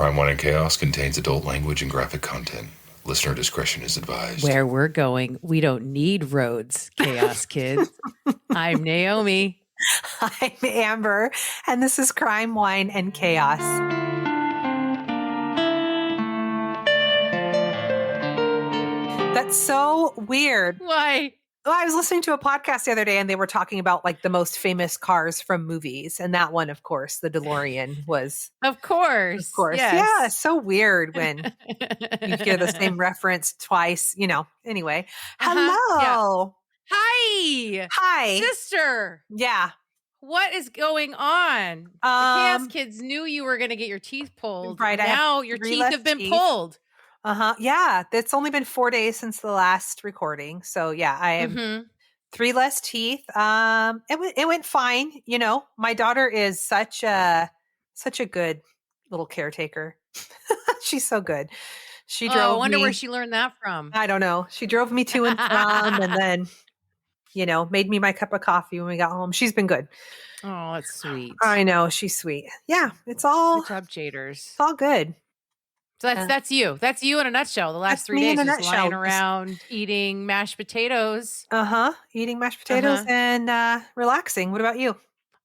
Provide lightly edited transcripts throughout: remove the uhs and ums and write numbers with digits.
Crime, Wine, and Chaos contains adult language and graphic content. Listener discretion is advised. Where we're going, we don't need roads, Chaos Kids. I'm Naomi. I'm Amber, and this is Crime, Wine, and Chaos. That's so weird. Why? Well, I was listening to a podcast the other day, and they were talking about like the most famous cars from movies, and that one, of course, the DeLorean was. Of course. Yes. Yeah, it's so weird when you hear the same reference twice, Anyway, hello. Yeah. Hi. Hi. Sister. Yeah. What is going on? The Chaos Kids knew you were going to get your teeth pulled. Right. Now your teeth have been pulled. Yeah. It's only been 4 days since the last recording. So yeah, I have 3 less teeth. It went fine. My daughter is such a good little caretaker. She's so good. She drove I wonder me, where she learned that from. I don't know. She drove me to and from and then, made me my cup of coffee when we got home. She's been good. Oh, that's sweet. I know. She's sweet. Yeah. It's all. Good job, Jaders. It's all good. So that's you. That's you in a nutshell. The last 3 days just lying around eating mashed potatoes. Eating mashed potatoes and relaxing. What about you?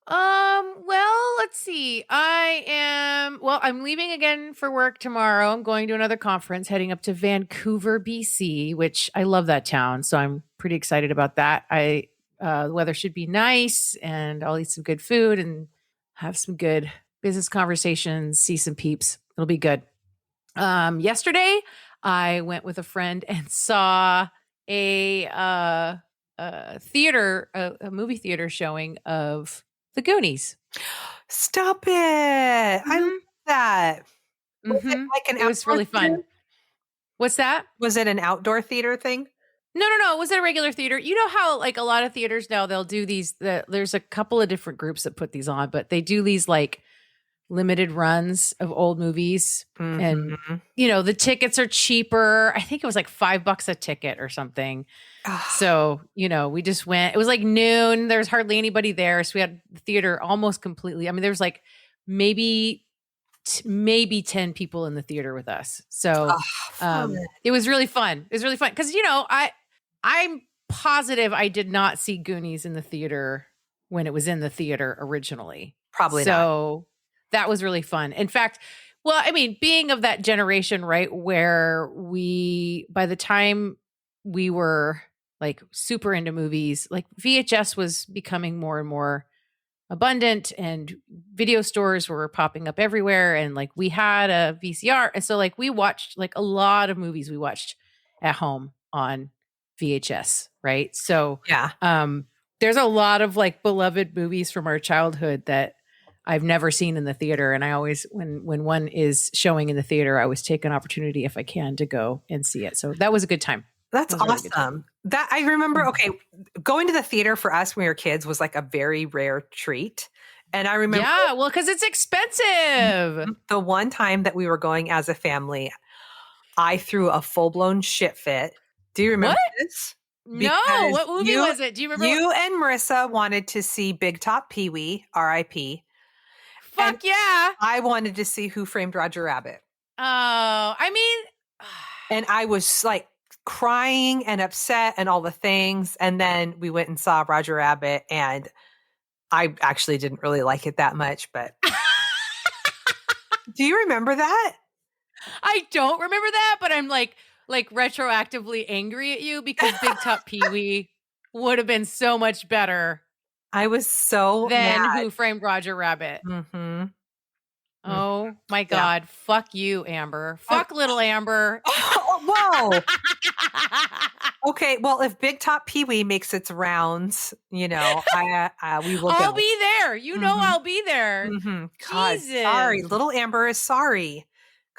Well, let's see. I'm leaving again for work tomorrow. I'm going to another conference, heading up to Vancouver, BC, which I love that town. So I'm pretty excited about that. The weather should be nice and I'll eat some good food and have some good business conversations, see some peeps. It'll be good. Yesterday I went with a friend and saw a movie theater showing of The Goonies. Stop it. I love that. It was really fun. What's that? Was it an outdoor theater thing? No. It was at a regular theater. You know how like a lot of theaters now they'll do these, there's a couple of different groups that put these on, but they do these like limited runs of old movies and the tickets are cheaper. I think it was like $5 a ticket or something. So, we just went, it was like noon. There's hardly anybody there. So we had the theater almost completely. I mean, there was like maybe 10 people in the theater with us. So it was really fun. It was really fun. Cause I'm positive I did not see Goonies in the theater when it was in the theater originally. Probably not. So that was really fun. In fact, well, I mean, being of that generation, right, where by the time we were like super into movies, like VHS was becoming more and more abundant and video stores were popping up everywhere. And like we had a VCR. And so like we watched like a lot of movies we watched at home on VHS, right? So yeah, there's a lot of like beloved movies from our childhood that I've never seen in the theater. And I always, when one is showing in the theater, I always take an opportunity if I can to go and see it. So that was a good time. That's awesome. That I remember, going to the theater for us when we were kids was like a very rare treat. And I remember. Yeah, well, because it's expensive. The one time that we were going as a family, I threw a full-blown shit fit. Do you remember this? No. What movie was it? Do you remember? You and Marissa wanted to see Big Top Pee-wee, R.I.P. Fuck yeah. I wanted to see Who Framed Roger Rabbit. Oh, I mean. And I was like crying and upset and all the things. And then we went and saw Roger Rabbit and I actually didn't really like it that much, but. Do you remember that? I don't remember that, but I'm like retroactively angry at you because Big Top Pee-wee would have been so much better. I was so than mad. Who Framed Roger Rabbit. Oh my God. Yeah. Fuck you, Amber. Fuck little Amber. Whoa. Okay. Well, if Big Top Pee-wee makes its rounds, we will I'll go. be there. I'll be there. God, Jesus. sorry. Little Amber is sorry.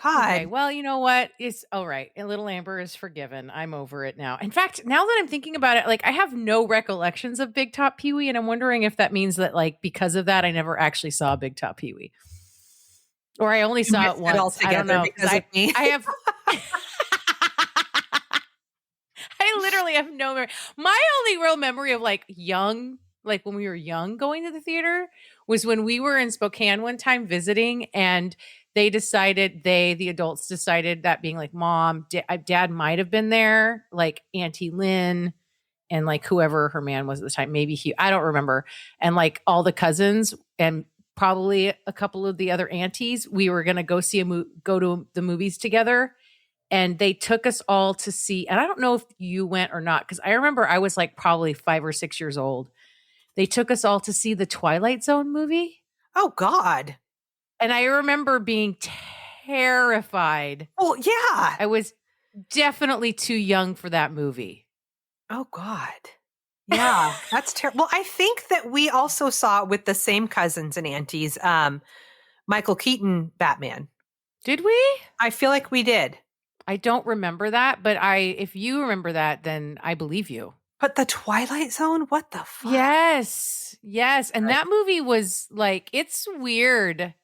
God. Okay, well, you know what? It's all right. Little Amber is forgiven. I'm over it now. In fact, now that I'm thinking about it, like I have no recollections of Big Top Pee-wee, and I'm wondering if that means that, like, because of that, I never actually saw Big Top Pee-wee, or I only saw it once. I don't know. Because of me. I have. I literally have no memory. My only real memory of like young, like when we were young, going to the theater was when we were in Spokane one time visiting, and the adults decided that being like mom, dad might have been there, like Auntie Lynn and like whoever her man was at the time, maybe I don't remember. And like all the cousins and probably a couple of the other aunties, we were going to go go to the movies together. And they took us all to see, and I don't know if you went or not, because I remember I was like probably 5 or 6 years old. They took us all to see the Twilight Zone movie. Oh, God. And I remember being terrified. Oh, yeah. I was definitely too young for that movie. Oh, God. Yeah, that's terrible. Well, I think that we also saw with the same cousins and aunties, Michael Keaton Batman. Did we? I feel like we did. I don't remember that, but if you remember that, then I believe you. But the Twilight Zone? What the fuck? Yes. And that movie was like, it's weird.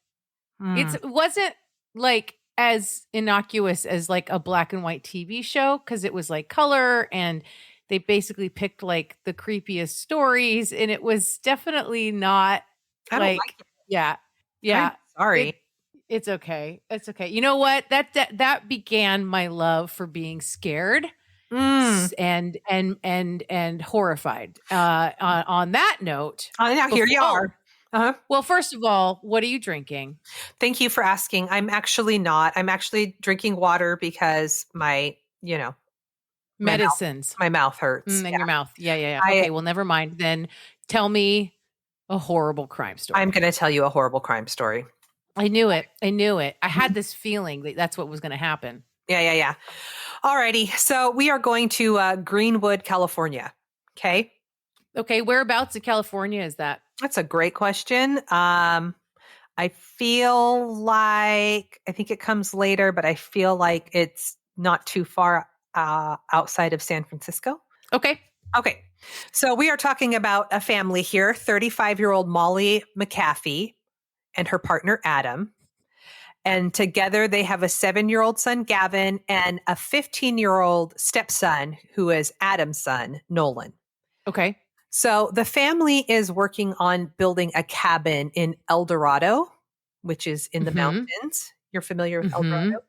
It wasn't like as innocuous as like a black and white TV show, because it was like color and they basically picked like the creepiest stories, and it was definitely not I don't like it. Yeah. I'm sorry. It's okay. It's okay. You know what? That began my love for being scared and horrified. On that note, now here you are. Uh-huh. Well, first of all, what are you drinking? Thank you for asking. I'm actually not. I'm actually drinking water because my medicines. My mouth hurts. In your mouth. Yeah. Okay, well, never mind. Then tell me a horrible crime story. I'm going to tell you a horrible crime story. I knew it. I had this feeling that that's what was going to happen. Yeah. All righty. So we are going to Greenwood, California. Okay. Whereabouts in California is that? That's a great question. I feel like, I think it comes later, but I feel like it's not too far outside of San Francisco. Okay. So we are talking about a family here, 35-year-old Molly McAfee and her partner, Adam. And together they have a 7-year-old son, Gavin, and a 15-year-old stepson who is Adam's son, Nolan. Okay. So the family is working on building a cabin in El Dorado, which is in the mountains. You're familiar with El Dorado?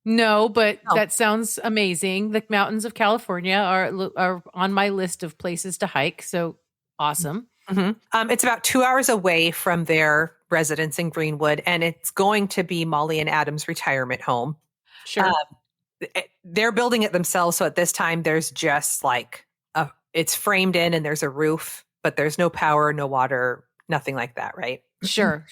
No, but that sounds amazing. The mountains of California are on my list of places to hike. So awesome. Mm-hmm. It's about 2 hours away from their residence in Greenwood, and it's going to be Molly and Adam's retirement home. Sure. They're building it themselves. So at this time, there's just like it's framed in and there's a roof, but there's no power, no water, nothing like that, right? Sure.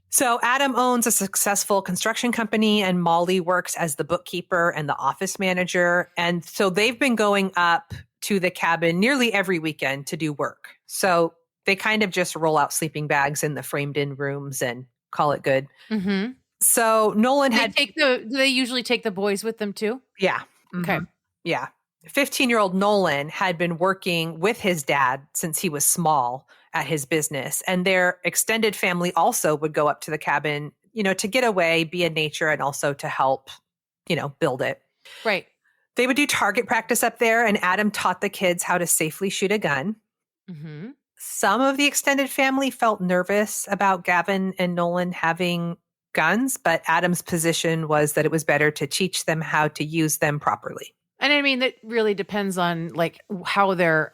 So Adam owns a successful construction company and Molly works as the bookkeeper and the office manager. And so they've been going up to the cabin nearly every weekend to do work. So they kind of just roll out sleeping bags in the framed in rooms and call it good. Mm-hmm. So Nolan do they usually take the boys with them too? Yeah. Okay. Yeah. 15-year-old Nolan had been working with his dad since he was small at his business. And their extended family also would go up to the cabin, to get away, be in nature, and also to help, build it. Right. They would do target practice up there, and Adam taught the kids how to safely shoot a gun. Mm-hmm. Some of the extended family felt nervous about Gavin and Nolan having guns, but Adam's position was that it was better to teach them how to use them properly. And I mean, that really depends on like how they're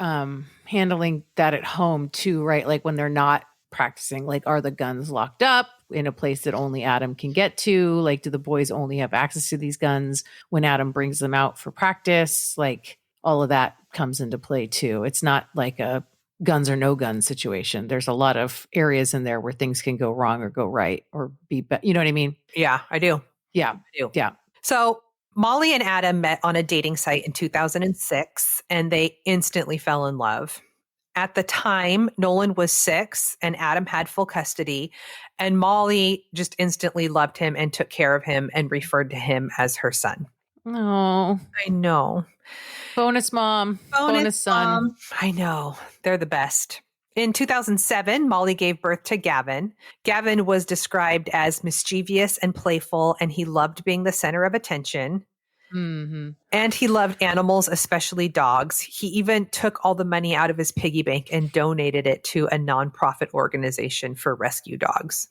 handling that at home too, right? Like when they're not practicing, like are the guns locked up in a place that only Adam can get to? Like, do the boys only have access to these guns when Adam brings them out for practice? Like all of that comes into play too. It's not like a guns or no gun situation. There's a lot of areas in there where things can go wrong or go right or be, you know what I mean? Yeah, I do. Yeah. I do. Yeah. So Molly and Adam met on a dating site in 2006, and they instantly fell in love. At the time, Nolan was 6 and Adam had full custody, and Molly just instantly loved him and took care of him and referred to him as her son. Oh, I know. Bonus mom, bonus son. Mom. I know. They're the best. In 2007, Molly gave birth to Gavin. Gavin was described as mischievous and playful, and he loved being the center of attention. Mm-hmm. And he loved animals, especially dogs. He even took all the money out of his piggy bank and donated it to a nonprofit organization for rescue dogs.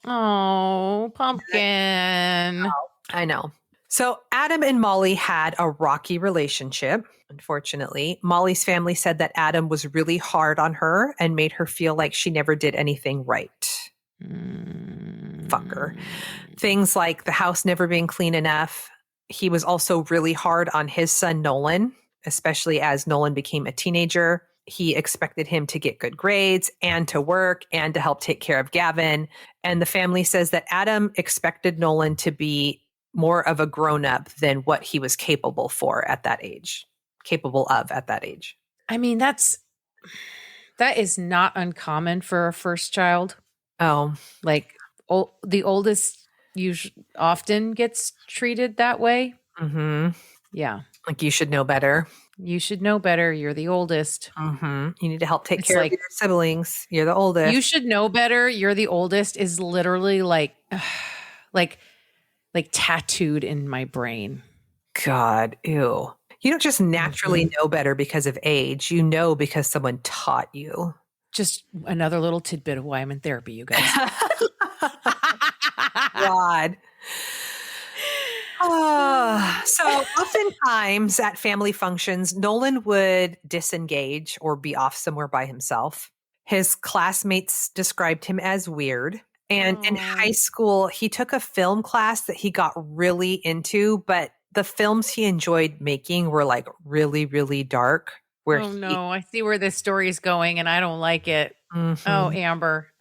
Oh, pumpkin. I know. So Adam and Molly had a rocky relationship, unfortunately. Molly's family said that Adam was really hard on her and made her feel like she never did anything right. Fucker. Things like the house never being clean enough. He was also really hard on his son, Nolan, especially as Nolan became a teenager. He expected him to get good grades and to work and to help take care of Gavin. And the family says that Adam expected Nolan to be more of a grown-up than what he was capable of at that age. I mean, that is not uncommon for a first child. Oh, Like the oldest usually often gets treated that way. mm-hmm. Yeah. Like you should know better. You should know better. You're the oldest. Mm-hmm. You need to help take It's care like- of your siblings. You're the oldest. You should know better. You're the oldest is literally like tattooed in my brain. God, ew. You don't just naturally know better because of age. You know because someone taught you. Just another little tidbit of why I'm in therapy, you guys. God. So oftentimes at family functions, Nolan would disengage or be off somewhere by himself. His classmates described him as weird. And in high school, he took a film class that he got really into, but the films he enjoyed making were like really, really dark. No, I see where this story is going and I don't like it. Mm-hmm.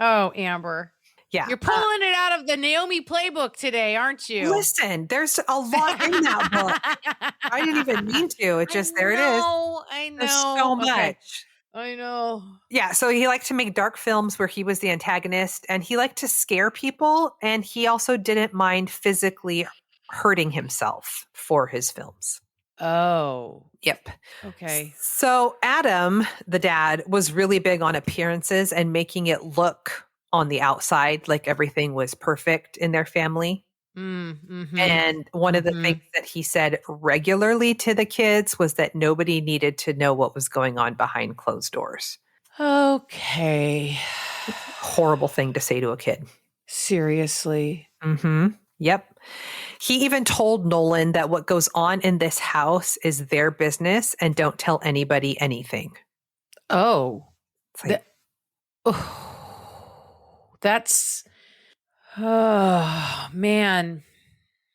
Oh, Amber. Yeah. You're pulling it out of the Naomi playbook today, aren't you? Listen, there's a lot in that book. I didn't even mean to. It is. I know. There's so much. I know. Yeah. So he liked to make dark films where he was the antagonist and he liked to scare people. And he also didn't mind physically hurting himself for his films. Oh. Yep. Okay. So Adam, the dad, was really big on appearances and making it look on the outside like everything was perfect in their family. Mm-hmm. And one of the things that he said regularly to the kids was that nobody needed to know what was going on behind closed doors. Okay. Horrible thing to say to a kid. Seriously. Mm-hmm. Yep. He even told Nolan that what goes on in this house is their business and don't tell anybody anything. Oh. It's like, That's, oh, man.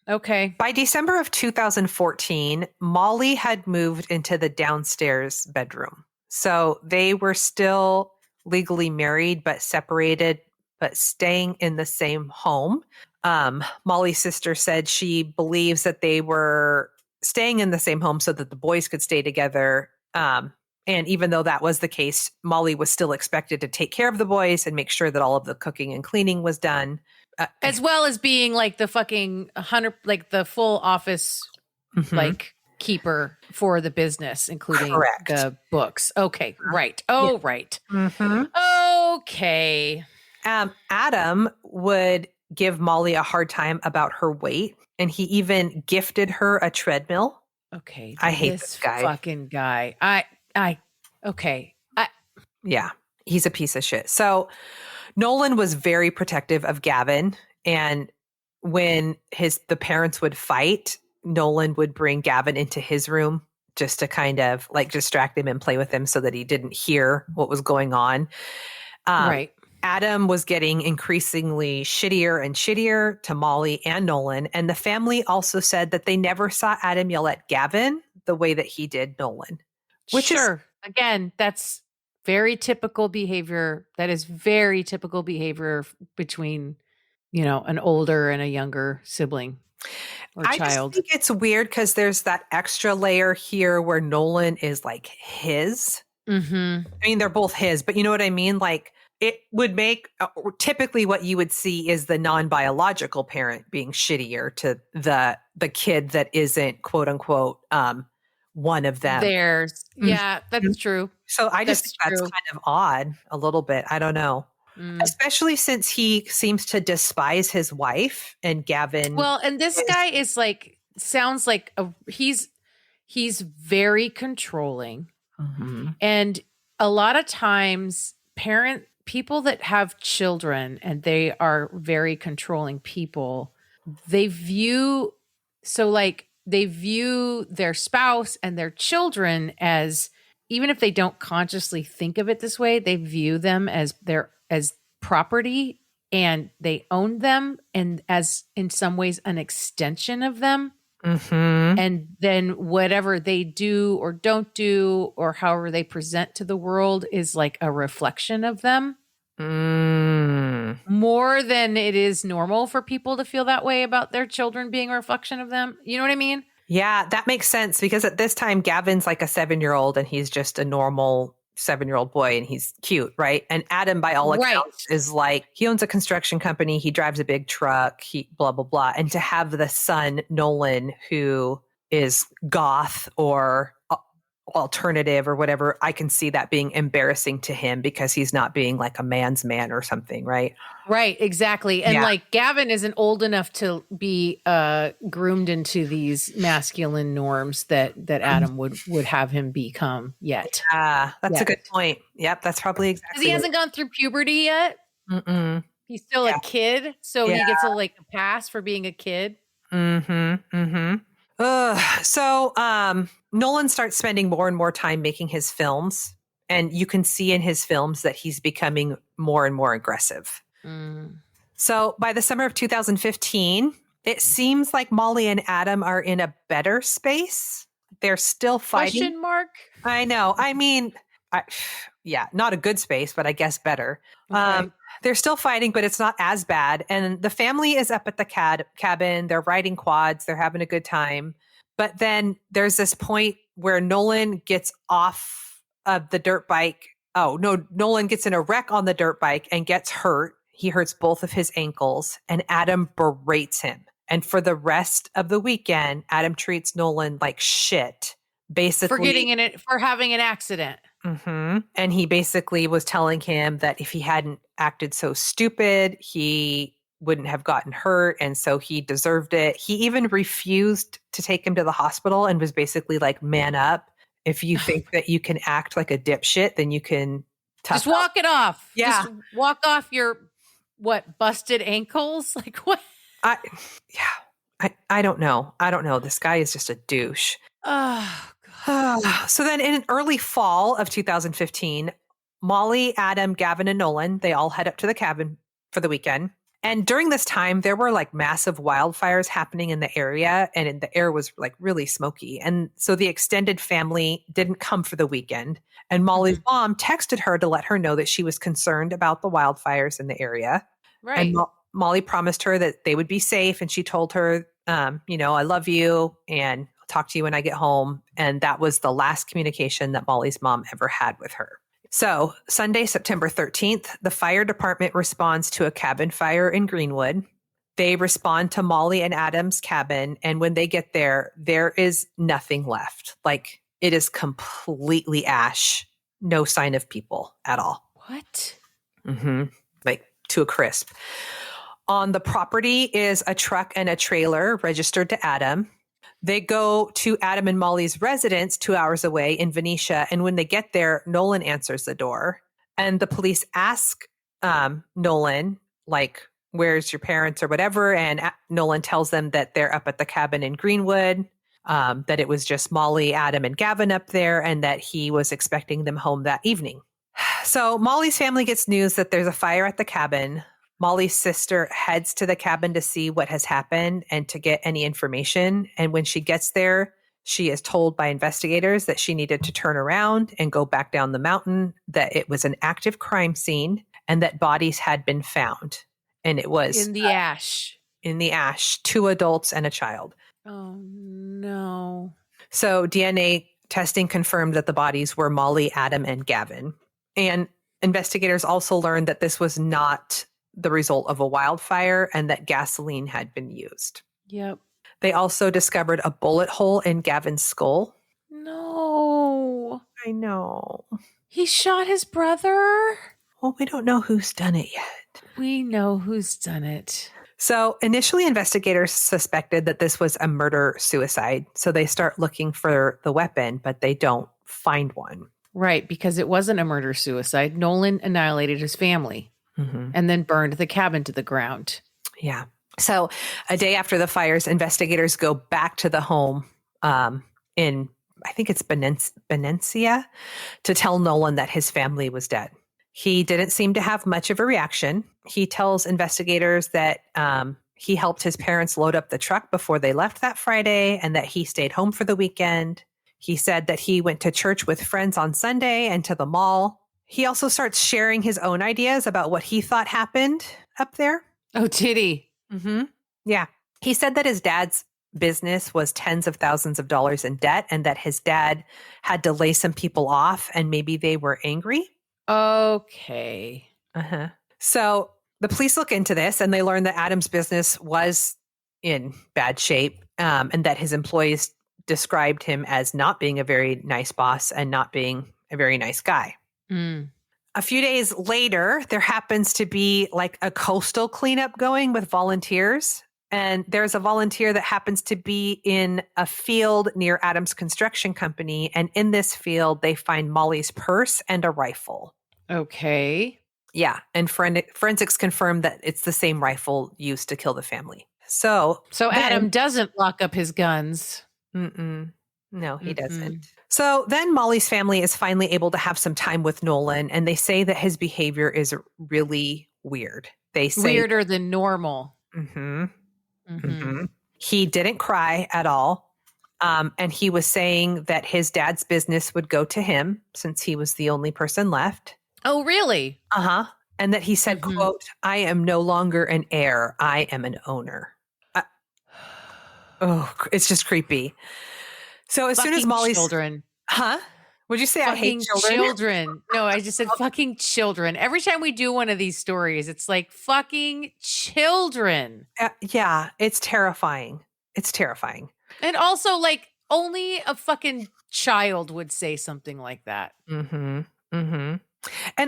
Okay. by December of 2014, Molly had moved into the downstairs bedroom. So they were still legally married, but separated, but staying in the same home. Molly's sister said she believes that they were staying in the same home so that the boys could stay together. And even though that was the case, Molly was still expected to take care of the boys and make sure that all of the cooking and cleaning was done. As well as being like the fucking 100, like the full office, like keeper for the business, including the books. Okay. Right. Oh, yeah. Right. Mm-hmm. Okay. Adam would give Molly a hard time about her weight, and he even gifted her a treadmill. Okay. I hate this guy. Fucking guy. Okay. Yeah, he's a piece of shit. So Nolan was very protective of Gavin. And when the parents would fight, Nolan would bring Gavin into his room just to kind of like distract him and play with him so that he didn't hear what was going on. Right. Adam was getting increasingly shittier and shittier to Molly and Nolan. And the family also said that they never saw Adam yell at Gavin the way that he did Nolan. Which is, again, that's very typical behavior. That is very typical behavior between, an older and a younger sibling or child. I just think it's weird because there's that extra layer here where Nolan is like his. I mean, they're both his, but you know what I mean? Like, it would make typically what you would see is the non-biological parent being shittier to the kid that isn't quote unquote one of them. Theirs. Yeah, that's true. So I just think that's kind of odd a little bit. I don't know. Especially since he seems to despise his wife and Gavin. Well, and this guy is like, sounds like he's very controlling. And a lot of times people that have children and they are very controlling people, they view their spouse and their children as, even if they don't consciously think of it this way, they view them as property, and they own them, and as in some ways an extension of them. Mm-hmm. And then whatever they do or don't do, or however they present to the world, is like a reflection of them. More than it is normal for people to feel that way about their children being a reflection of them. You know what I mean? Yeah, that makes sense, because at this time, Gavin's like a 7-year-old and he's just a normal 7-year-old boy and he's cute, right? And Adam, by all accounts, is like, he owns a construction company, he drives a big truck, he blah, blah, blah. And to have the son, Nolan, who is goth or alternative or whatever, I can see that being embarrassing to him because he's not being like a man's man or something, right? Right, exactly. And like Gavin isn't old enough to be groomed into these masculine norms that Adam would have him become yet. That's a good point. Yep, that's probably exactly. Because he hasn't gone through puberty yet. Mm-mm. He's still a kid, so he gets a pass for being a kid. Mm-hmm. Mm-hmm. So Nolan starts spending more and more time making his films, and you can see in his films that he's becoming more and more aggressive. So by the summer of 2015, it seems like Molly and Adam are in a better space. They're still fighting. Question mark? I know. I mean, not a good space, but I guess better. Okay. They're still fighting, but it's not as bad. And the family is up at the cabin. They're riding quads. They're having a good time. But then there's this point where Nolan gets off of the dirt bike. Oh, no, Nolan gets in a wreck on the dirt bike and gets hurt. He hurts both of his ankles, and Adam berates him. And for the rest of the weekend, Adam treats Nolan like shit, basically. For having an accident. Mm-hmm. And he basically was telling him that if he hadn't acted so stupid, he wouldn't have gotten hurt. And so he deserved it. He even refused to take him to the hospital and was basically like, man up. If you think that you can act like a dipshit, then you can just walk it off. Yeah. Just walk off your busted ankles. Like what? I don't know. I don't know. This guy is just a douche. So then in early fall of 2015, Molly, Adam, Gavin, and Nolan, they all head up to the cabin for the weekend. And during this time, there were like massive wildfires happening in the area, and the air was like really smoky. And so the extended family didn't come for the weekend. And Molly's mom texted her to let her know that she was concerned about the wildfires in the area. Right. And Molly promised her that they would be safe. And she told her, I love you and I'll talk to you when I get home. And that was the last communication that Molly's mom ever had with her. So Sunday, September 13th, the fire department responds to a cabin fire in Greenwood. They respond to Molly and Adam's cabin. And when they get there, there is nothing left. Like it is completely ash. No sign of people at all. What? Mm-hmm. Like to a crisp. On the property is a truck and a trailer registered to Adam. They go to Adam and Molly's residence 2 hours away in Venetia. And when they get there, Nolan answers the door. And the police ask Nolan, like, where's your parents or whatever? And Nolan tells them that they're up at the cabin in Greenwood, that it was just Molly, Adam, and Gavin up there, and that he was expecting them home that evening. So Molly's family gets news that there's a fire at the cabin. Molly's sister heads to the cabin to see what has happened and to get any information. And when she gets there, she is told by investigators that she needed to turn around and go back down the mountain, that it was an active crime scene and that bodies had been found. And it was in the ash. In the ash, 2 adults and a child. Oh, no. So DNA testing confirmed that the bodies were Molly, Adam, and Gavin. And investigators also learned that this was not the result of a wildfire and that gasoline had been used. Yep. They also discovered a bullet hole in Gavin's skull. No. I know. He shot his brother? Well, we don't know who's done it yet. We know who's done it. So initially, investigators suspected that this was a murder-suicide. So they start looking for the weapon, but they don't find one. Right, because it wasn't a murder-suicide. Nolan annihilated his family and then burned the cabin to the ground. Yeah. So a day after the fires, investigators go back to the home in, I think it's Benencia, to tell Nolan that his family was dead. He didn't seem to have much of a reaction. He tells investigators that he helped his parents load up the truck before they left that Friday and that he stayed home for the weekend. He said that he went to church with friends on Sunday and to the mall. He also starts sharing his own ideas about what he thought happened up there. Oh, titty. Yeah. He said that his dad's business was tens of thousands of dollars in debt and that his dad had to lay some people off and maybe they were angry. Okay. So the police look into this and they learn that Adam's business was in bad shape and that his employees described him as not being a very nice boss and not being a very nice guy. A few days later, there happens to be like a coastal cleanup going with volunteers. And there's a volunteer that happens to be in a field near Adam's construction company. And in this field, they find Molly's purse and a rifle. Okay. Yeah. And forensics confirmed that it's the same rifle used to kill the family. So Adam doesn't lock up his guns. No, he doesn't. So then Molly's family is finally able to have some time with Nolan, and they say that his behavior is really weird. They say weirder than normal. He didn't cry at all. And he was saying that his dad's business would go to him since he was the only person left. Oh, really? And that he said, quote, "I am no longer an heir. I am an owner." It's just creepy. So as soon as Molly's children, would you say fucking I hate children? No, I just said fucking children. Every time we do one of these stories, it's like fucking children. Yeah, it's terrifying. It's terrifying. And also, like, only a fucking child would say something like that. And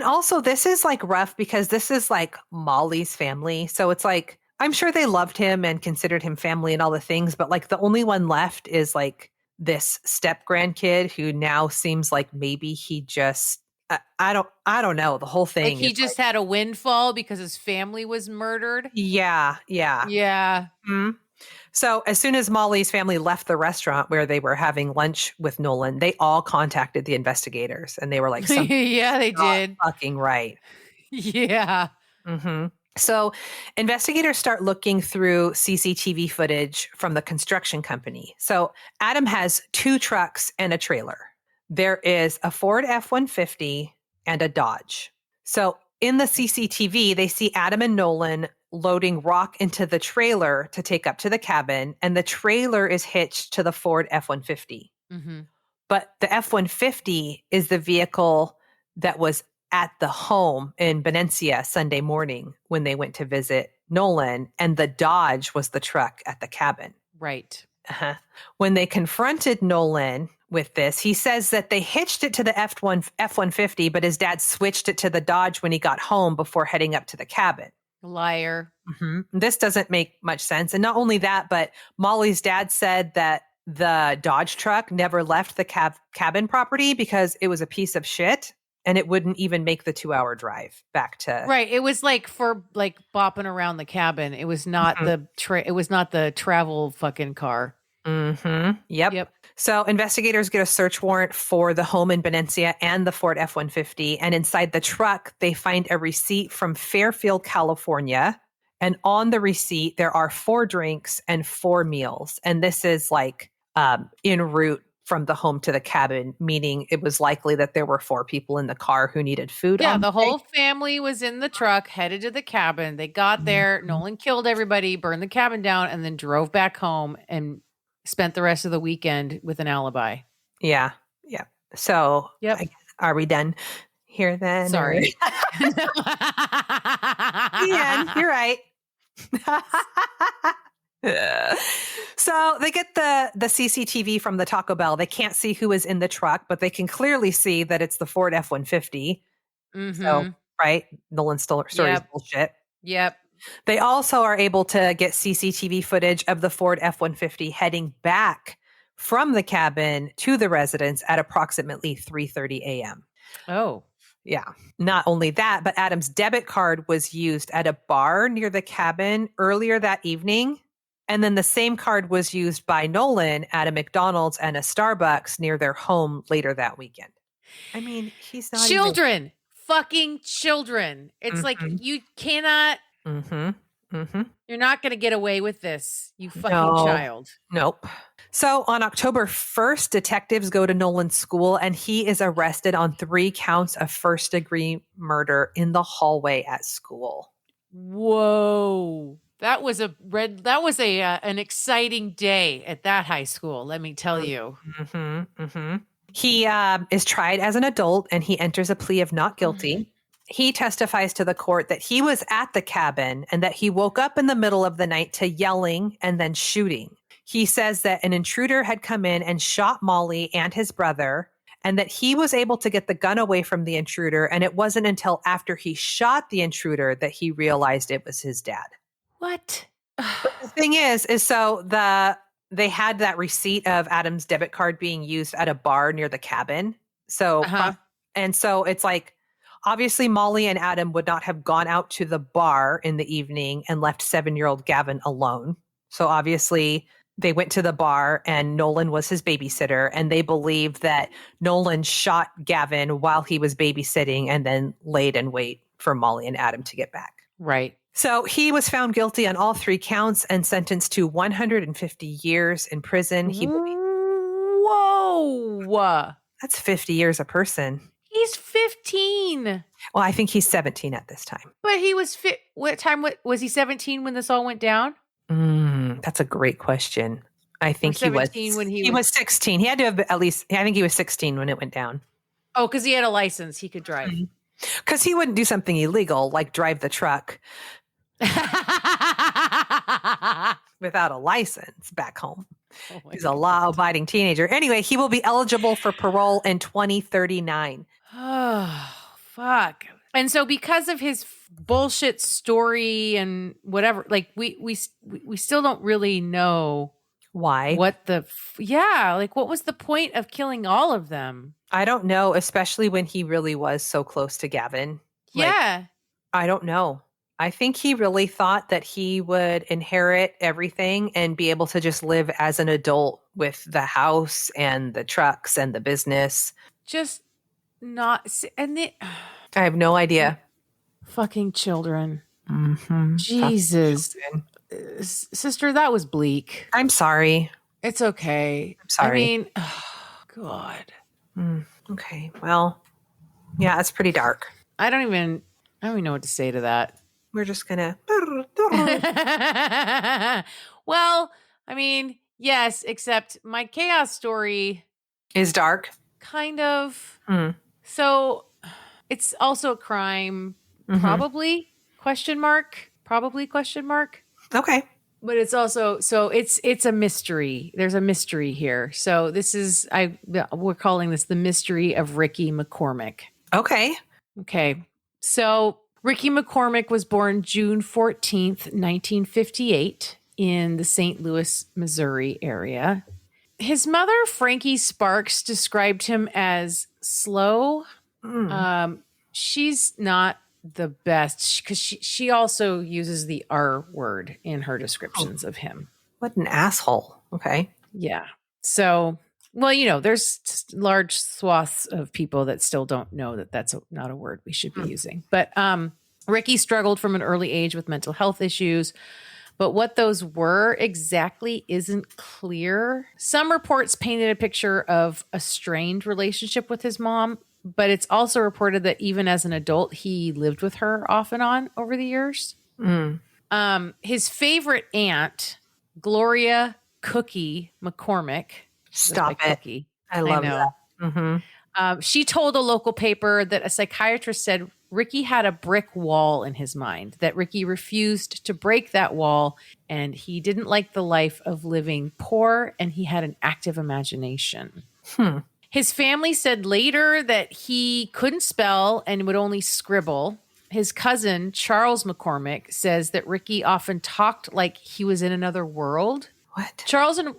also, this is like rough because this is like Molly's family. So it's like, I'm sure they loved him and considered him family and all the things, but like the only one left is like this step grandkid who now seems like maybe he just, I don't know. The whole thing. Like he just had a windfall because his family was murdered. Yeah. So as soon as Molly's family left the restaurant where they were having lunch with Nolan, they all contacted the investigators and they were like, yeah, they did. Fucking right. Yeah. So investigators start looking through CCTV footage from the construction company. So Adam has 2 trucks and a trailer. There is a Ford F-150 and a Dodge. So in the CCTV, they see Adam and Nolan loading rock into the trailer to take up to the cabin, and the trailer is hitched to the Ford F-150. But the F-150 is the vehicle that was at the home in Benencia Sunday morning when they went to visit Nolan, and the Dodge was the truck at the cabin. Right. When they confronted Nolan with this, he says that they hitched it to the F-150, but his dad switched it to the Dodge when he got home before heading up to the cabin. Liar. This doesn't make much sense. And not only that, but Molly's dad said that the Dodge truck never left the cabin property because it was a piece of shit. And it wouldn't even make the 2-hour drive back to. Right. It was like for like bopping around the cabin. It was not it was not the travel fucking car. Yep. So investigators get a search warrant for the home in Benencia and the Ford F-150. And inside the truck, they find a receipt from Fairfield, California. And on the receipt, there are 4 drinks and 4 meals. And this is like en route from the home to the cabin, meaning it was likely that there were 4 people in the car who needed food. Yeah, the whole family was in the truck, headed to the cabin. They got there. Nolan killed everybody, burned the cabin down, and then drove back home and spent the rest of the weekend with an alibi. Yeah. So, are we done here then? Sorry. Yeah, you're right. So they get the CCTV from the Taco Bell. They can't see who is in the truck, but they can clearly see that it's the Ford F-150. So, right? Nolan's story is bullshit. Yep. They also are able to get CCTV footage of the Ford F-150 heading back from the cabin to the residence at approximately 3:30 a.m. Oh. Yeah. Not only that, but Adam's debit card was used at a bar near the cabin earlier that evening. And then the same card was used by Nolan at a McDonald's and a Starbucks near their home later that weekend. I mean, he's not children, fucking children. It's like you cannot. You're not going to get away with this, you fucking child. Nope. So on October 1st, detectives go to Nolan's school and he is arrested on 3 counts of first-degree murder in the hallway at school. Whoa. That was an exciting day at that high school, let me tell you. He is tried as an adult and he enters a plea of not guilty. He testifies to the court that he was at the cabin and that he woke up in the middle of the night to yelling and then shooting. He says that an intruder had come in and shot Molly and his brother, and that he was able to get the gun away from the intruder. And it wasn't until after he shot the intruder that he realized it was his dad. What? The thing is so they had that receipt of Adam's debit card being used at a bar near the cabin. So, and so it's like, obviously Molly and Adam would not have gone out to the bar in the evening and left 7-year-old Gavin alone. So obviously they went to the bar and Nolan was his babysitter, and they believe that Nolan shot Gavin while he was babysitting and then laid in wait for Molly and Adam to get back. Right. So he was found guilty on all 3 counts and sentenced to 150 years in prison. Whoa. That's 50 years a person. He's 15. Well, I think he's 17 at this time. But he was what time was he 17 when this all went down? That's a great question. I think he was when he was 16. He had to have at least, I think he was 16 when it went down. Oh, because he had a license. He could drive. Because he wouldn't do something illegal like drive the truck without a license back home. He's a law-abiding teenager. Anyway, he will be eligible for parole in 2039. Oh, fuck. And so because of his bullshit story and whatever, like we still don't really know why. What was the point of killing all of them? I don't know, especially when he really was so close to Gavin. Yeah. I don't know. I think he really thought that he would inherit everything and be able to just live as an adult with the house and the trucks and the business. Just not, and I have no idea. Fucking children. Jesus. Sister, that was bleak. I'm sorry. It's okay. I'm sorry. I mean, God. Okay. Well, yeah, it's pretty dark. I don't even know what to say to that. We're just gonna. Well, I mean, yes, except my chaos story is dark. Kind of. So it's also a crime. Probably ? Probably ? Okay. But it's also, so it's a mystery. There's a mystery here. So this is, we're calling this the mystery of Ricky McCormick. Okay. So Ricky McCormick was born June 14th, 1958 in the St. Louis, Missouri area. His mother, Frankie Sparks, described him as slow. She's not the best because she also uses the R word in her descriptions of him. What an asshole. Okay. Yeah. So, well, there's large swaths of people that still don't know that that's not a word we should be using. But Ricky struggled from an early age with mental health issues. But what those were exactly isn't clear. Some reports painted a picture of a strained relationship with his mom, but it's also reported that even as an adult, he lived with her off and on over the years. His favorite aunt, Gloria Cookie McCormick. Stop it. Cookie. I love that. She told a local paper that a psychiatrist said Ricky had a brick wall in his mind, that Ricky refused to break that wall, and he didn't like the life of living poor, and he had an active imagination. His family said later that he couldn't spell and would only scribble. His cousin, Charles McCormick, says that Ricky often talked like he was in another world. What? Charles and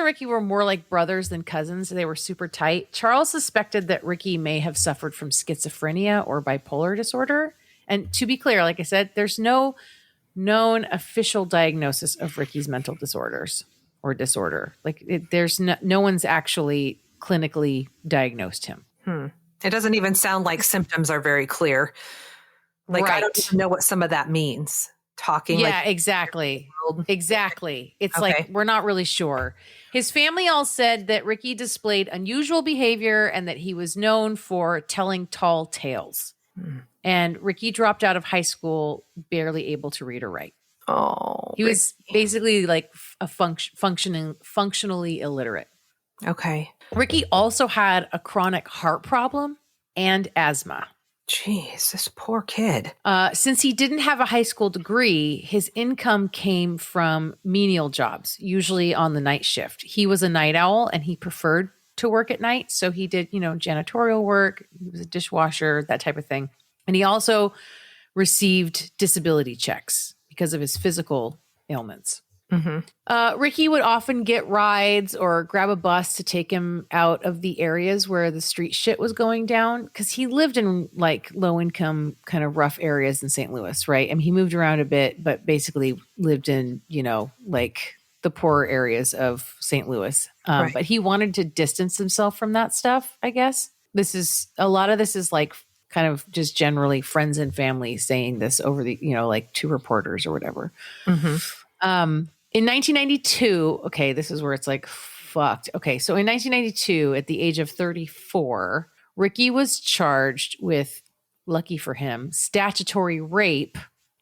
Ricky were more like brothers than cousins. They were super tight. Charles suspected that Ricky may have suffered from schizophrenia or bipolar disorder. And to be clear, like I said, there's no known official diagnosis of Ricky's mental disorders or disorder. Like there's no one's actually clinically diagnosed him. It doesn't even sound like symptoms are very clear. Like I don't even know what some of that means. Talking. Yeah, like, exactly. Exactly. It's Okay. like, we're not really sure. His family all said that Ricky displayed unusual behavior and that he was known for telling tall tales. And Ricky dropped out of high school, barely able to read or write. Oh, He was basically like a functionally illiterate. Okay. Ricky also had a chronic heart problem and asthma. Jeez, this poor kid. Since he didn't have a high school degree, his income came from menial jobs, usually on the night shift. He was a night owl and he preferred to work at night. So he did, janitorial work. He was a dishwasher, that type of thing. And he also received disability checks because of his physical ailments. Ricky would often get rides or grab a bus to take him out of the areas where the street shit was going down, because he lived in like low income kind of rough areas in St. Louis, right? I mean, he moved around a bit, but basically lived in, like the poorer areas of St. Louis. Right. But he wanted to distance himself from that stuff, I guess. A lot of this is like kind of just generally friends and family saying this over the, like to reporters or whatever. In 1992, okay, this is where it's like fucked. Okay, so in 1992, at the age of 34, Ricky was charged with, lucky for him, statutory rape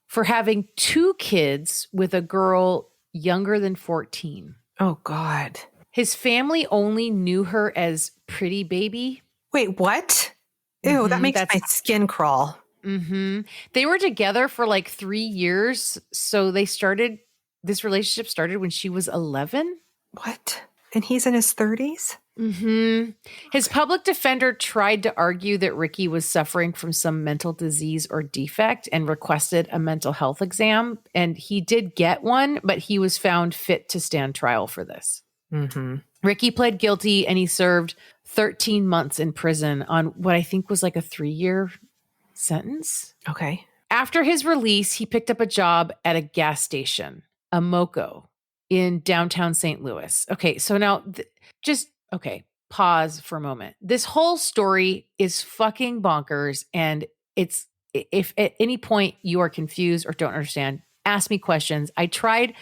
for having 2 kids with a girl younger than 14. Oh, God. His family only knew her as Pretty Baby. Wait, what? Ew, that makes my skin crawl. They were together for like 3 years, so this relationship started when she was 11. What? And he's in his 30s? His public defender tried to argue that Ricky was suffering from some mental disease or defect and requested a mental health exam. And he did get one, but he was found fit to stand trial for this. Ricky pled guilty and he served 13 months in prison on what I think was like a 3-year sentence. Okay. After his release, he picked up a job at a gas station, a Moco, in downtown St. Louis. Okay, so now pause for a moment. This whole story is fucking bonkers, and if at any point you are confused or don't understand, ask me questions. I tried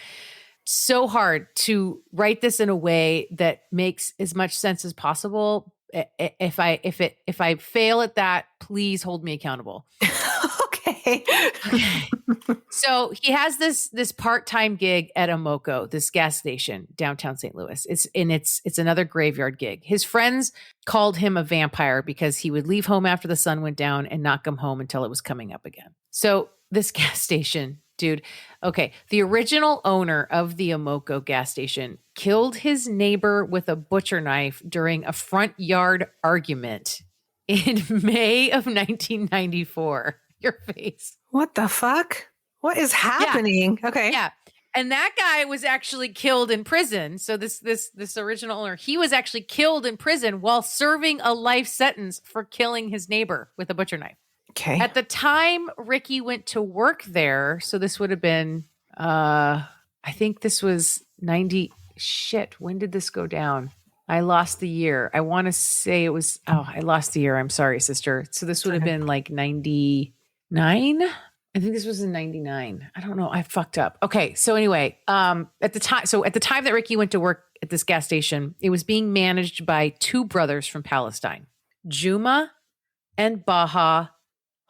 so hard to write this in a way that makes as much sense as possible. If I fail at that, please hold me accountable. Okay. So he has this part-time gig at a Moco, this gas station downtown St. Louis. It's another graveyard gig. His friends called him a vampire because he would leave home after the sun went down and not come home until it was coming up again. So this gas station, dude. Okay, the original owner of the Amoco gas station killed his neighbor with a butcher knife during a front yard argument in May of 1994. Your face. What the fuck? What is happening? Yeah. Okay. Yeah. And that guy was actually killed in prison. So this original owner, he was actually killed in prison while serving a life sentence for killing his neighbor with a butcher knife. Okay. At the time Ricky went to work there, so this would have been I think this was 90. Shit, when did this go down? I lost the year. I want to say it was I lost the year. I'm sorry, sister. So this would have been like 99. I think this was in 99. I don't know. I fucked up. Okay. So anyway, at the time that Ricky went to work at this gas station, it was being managed by 2 brothers from Palestine, Juma and Baha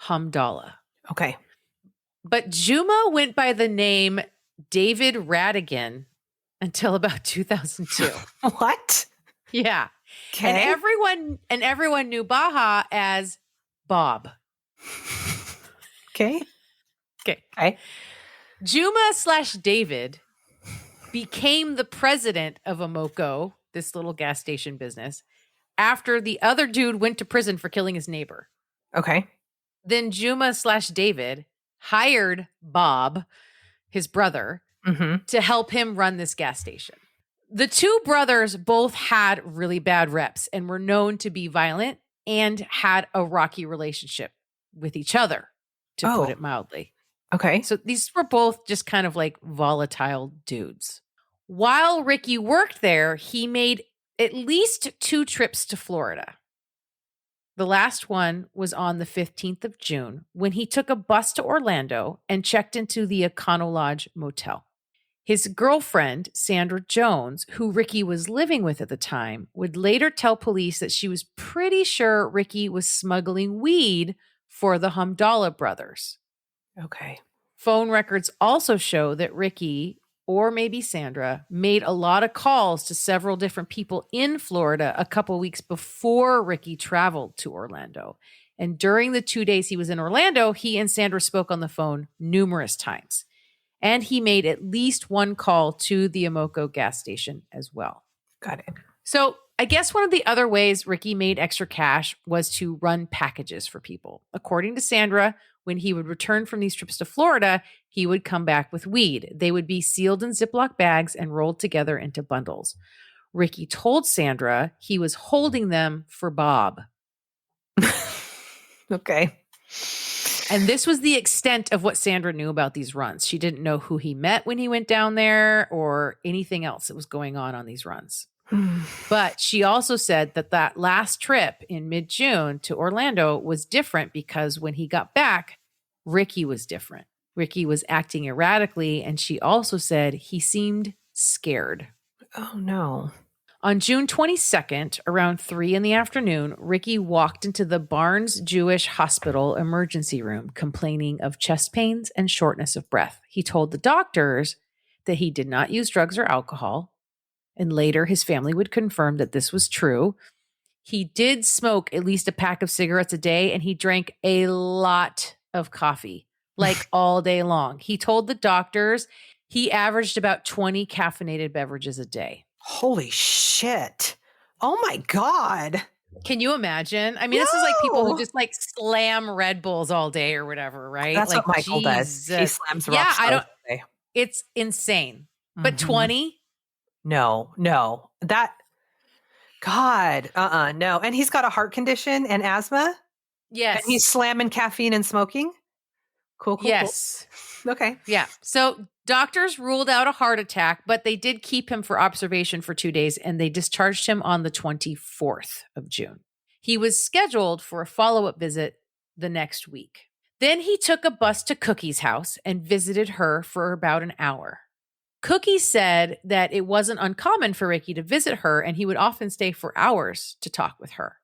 Hamdallah. Okay. But Juma went by the name David Radigan until about 2002. What? Yeah. Okay. And everyone knew Baha as Bob. Okay. Okay. Juma/David became the president of Amoco, this little gas station business, after the other dude went to prison for killing his neighbor. Okay. Then Juma/David hired Bob, his brother, to help him run this gas station. The two brothers both had really bad reps and were known to be violent and had a rocky relationship with each other, to put it mildly. Okay. So these were both just kind of like volatile dudes. While Ricky worked there, he made at least 2 trips to Florida. The last one was on the 15th of June when he took a bus to Orlando and checked into the Econo Lodge Motel. His girlfriend, Sandra Jones, who Ricky was living with at the time, would later tell police that she was pretty sure Ricky was smuggling weed for the Hamdallah brothers. Okay. Phone records also show that Ricky, or maybe Sandra, made a lot of calls to several different people in Florida a couple weeks before Ricky traveled to Orlando. And during the 2 days he was in Orlando, he and Sandra spoke on the phone numerous times. And he made at least 1 call to the Amoco gas station as well. Got it. So I guess one of the other ways Ricky made extra cash was to run packages for people. According to Sandra, when he would return from these trips to Florida, he would come back with weed. They would be sealed in Ziploc bags and rolled together into bundles. Ricky told Sandra he was holding them for Bob. Okay. And this was the extent of what Sandra knew about these runs. She didn't know who he met when he went down there or anything else that was going on these runs. But she also said that that last trip in mid-June to Orlando was different because when he got back, Ricky was different. Ricky was acting erratically, and she also said he seemed scared. Oh, no. On June 22nd, around 3 in the afternoon, Ricky walked into the Barnes Jewish Hospital emergency room complaining of chest pains and shortness of breath. He told the doctors that he did not use drugs or alcohol, and later his family would confirm that this was true. He did smoke at least a pack of cigarettes a day, and he drank a lot of coffee, like all day long. He told the doctors he averaged about 20 caffeinated beverages a day. Holy shit. Oh my God. Can you imagine? I mean, this is like people who just like slam Red Bulls all day or whatever, right? That's like, what Michael does. He slams rocks all day. It's insane. But 20? No. God, no. And he's got a heart condition and asthma? Yes. And he's slamming caffeine and smoking? Cool. Yes. Cool. Okay. Yeah. So doctors ruled out a heart attack, but they did keep him for observation for 2 days, and they discharged him on the 24th of June. He was scheduled for a follow-up visit the next week. Then he took a bus to Cookie's house and visited her for about an hour. Cookie said that it wasn't uncommon for Ricky to visit her, and he would often stay for hours to talk with her.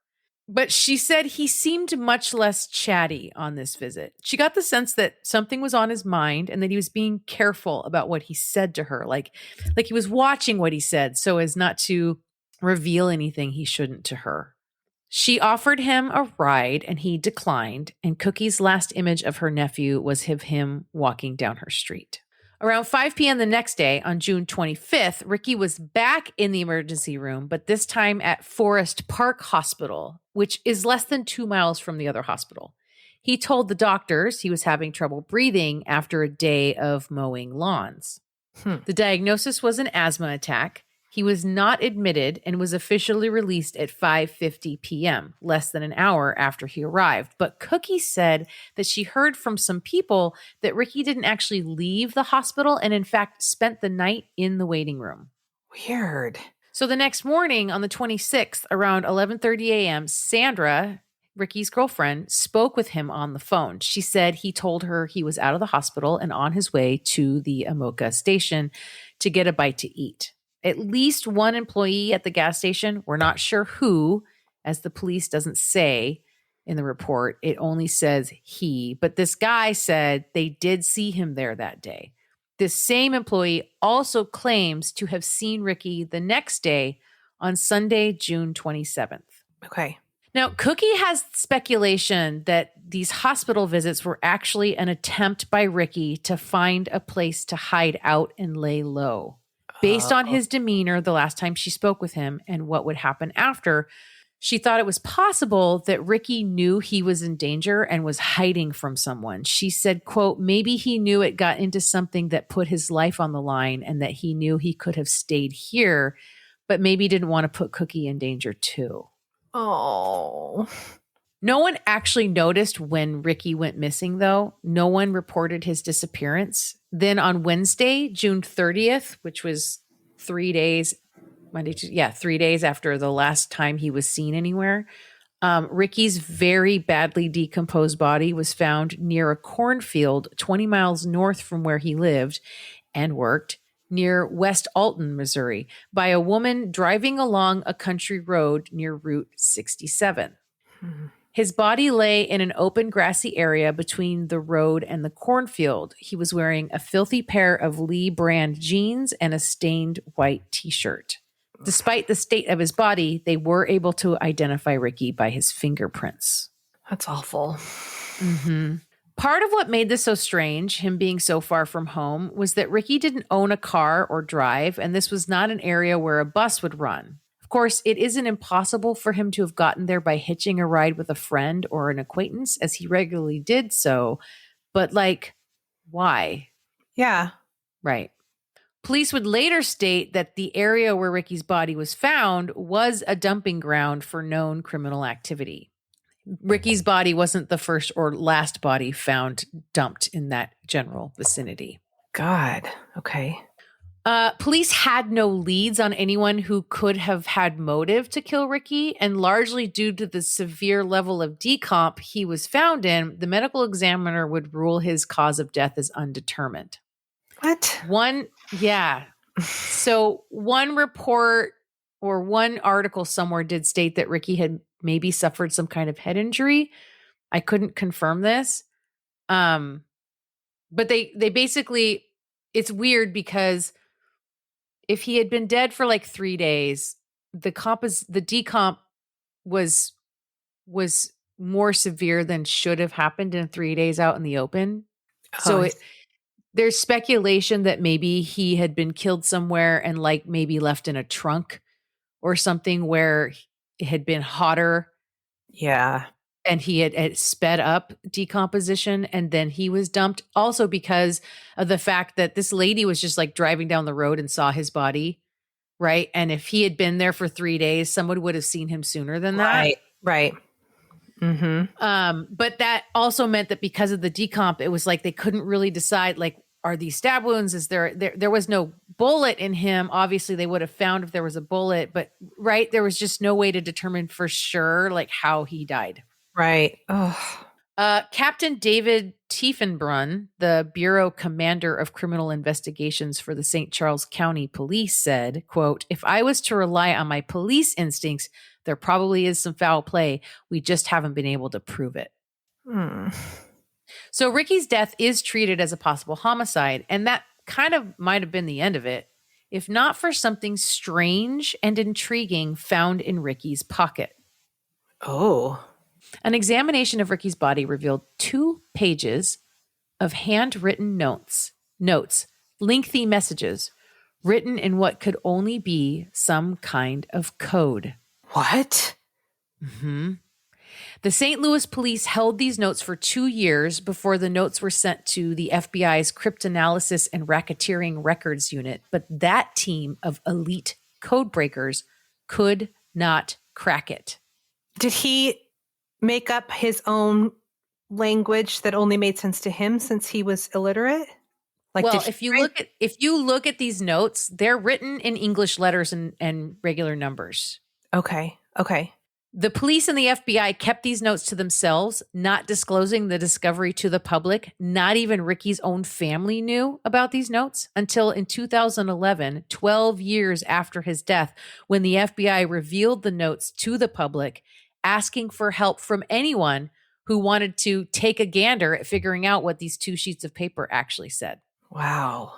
But she said he seemed much less chatty on this visit. She got the sense that something was on his mind and that he was being careful about what he said to her, like he was watching what he said so as not to reveal anything he shouldn't to her. She offered him a ride and he declined, and Cookie's last image of her nephew was of him walking down her street. Around 5 p.m. the next day, on June 25th, Ricky was back in the emergency room, but this time at Forest Park Hospital, which is less than 2 miles from the other hospital. He told the doctors he was having trouble breathing after a day of mowing lawns. The diagnosis was an asthma attack. He was not admitted and was officially released at 5:50 p.m., less than an hour after he arrived. But Cookie said that she heard from some people that Ricky didn't actually leave the hospital and, in fact, spent the night in the waiting room. Weird. So the next morning, on the 26th, around 11:30 a.m., Sandra, Ricky's girlfriend, spoke with him on the phone. She said he told her he was out of the hospital and on his way to the Amoca station to get a bite to eat. At least one employee at the gas station, we're not sure who, as the police doesn't say in the report, it only says he, but this guy said they did see him there that day. This same employee also claims to have seen Ricky the next day on Sunday, June 27th. Okay. Now, Cookie has speculation that these hospital visits were actually an attempt by Ricky to find a place to hide out and lay low. Based on his demeanor the last time she spoke with him and what would happen after, She thought it was possible that Ricky knew he was in danger and was hiding from someone. She said, quote, maybe he knew it got into something that put his life on the line and that he knew he could have stayed here, but maybe didn't want to put Cookie in danger too. Oh. No one actually noticed when Ricky went missing, though. No one reported his disappearance. Then on Wednesday, June 30th, which was 3 days, 3 days after the last time he was seen anywhere, Ricky's very badly decomposed body was found near a cornfield 20 miles north from where he lived and worked, near West Alton, Missouri, by a woman driving along a country road near Route 67. His body lay in an open grassy area between the road and the cornfield. He was wearing a filthy pair of Lee brand jeans and a stained white t-shirt. Despite the state of his body, they were able to identify Ricky by his fingerprints. That's awful. Mm-hmm. Part of what made this so strange, him being so far from home, was that Ricky didn't own a car or drive, and this was not an area where a bus would run. Of course, it isn't impossible for him to have gotten there by hitching a ride with a friend or an acquaintance, as he regularly did so. But, why? Yeah. Right. Police would later state that the area where Ricky's body was found was a dumping ground for known criminal activity. Ricky's body wasn't the first or last body found dumped in that general vicinity. God. Okay. Police had no leads on anyone who could have had motive to kill Ricky, and largely due to the severe level of decomp he was found in, the medical examiner would rule his cause of death as undetermined. What? So one report or one article somewhere did state that Ricky had maybe suffered some kind of head injury. I couldn't confirm this. But they basically, it's weird because if he had been dead for 3 days, the decomp was more severe than should have happened in 3 days out in the open. So there's speculation that maybe he had been killed somewhere and maybe left in a trunk or something where it had been hotter. Yeah. And he had sped up decomposition and then he was dumped. Also because of the fact that this lady was just driving down the road and saw his body. Right. And if he had been there for 3 days, someone would have seen him sooner than that. Right. Mm-hmm. But that also meant that because of the decomp, it was they couldn't really decide, are these stab wounds? Is there was no bullet in him. Obviously they would have found if there was a bullet, but there was just no way to determine for sure, how he died. Right. Oh. Captain David Tiefenbrunn, the Bureau Commander of Criminal Investigations for the St. Charles County Police, said, quote, if I was to rely on my police instincts, there probably is some foul play. We just haven't been able to prove it. So Ricky's death is treated as a possible homicide, and that kind of might have been the end of it, if not for something strange and intriguing found in Ricky's pocket. Oh. An examination of Ricky's body revealed 2 pages of handwritten notes, lengthy messages, written in what could only be some kind of code. What? Mm-hmm. The St. Louis police held these notes for 2 years before the notes were sent to the FBI's Cryptanalysis and Racketeering Records Unit, but that team of elite code breakers could not crack it. Did he make up his own language that only made sense to him since he was illiterate? If you look at these notes, they're written in English letters and regular numbers. Okay. The police and the FBI kept these notes to themselves, not disclosing the discovery to the public. Not even Ricky's own family knew about these notes until in 2011, 12 years after his death, when the FBI revealed the notes to the public, asking for help from anyone who wanted to take a gander at figuring out what these 2 sheets of paper actually said. Wow.